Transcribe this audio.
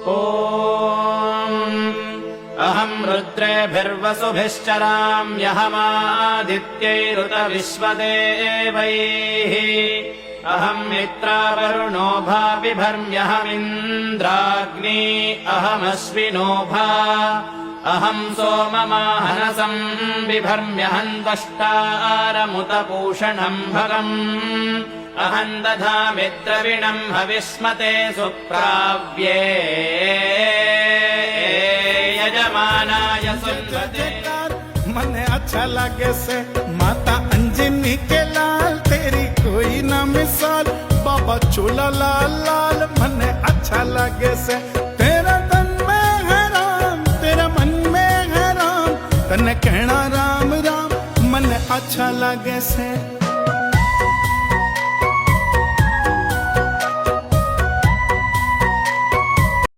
ॐ अहं रुद्रेभिर्वसुभिश्चराम्यहमादित्यैरुत विश्वदेवैः अहं मित्रावरुणो भाविभर्म्यहमिन्द्राग्नी अहमश्विनोभा अहं सोममाहनसं बिभर्म्यहं त्वष्टारमुतपूषणं भगम् अहं दधामि द्रविणं हविष्मते सुप्राव्ये यजमानाय सुन्वते। मने अच्छा लगे से माता अंजनी के लाल, तेरी कोई ना मिसाल, बाबा चूला लाल लाल। मने अच्छा लगे से तेरा तन में है राम, तेरा मन में है राम, तने कहना राम राम। मने अच्छा लगे से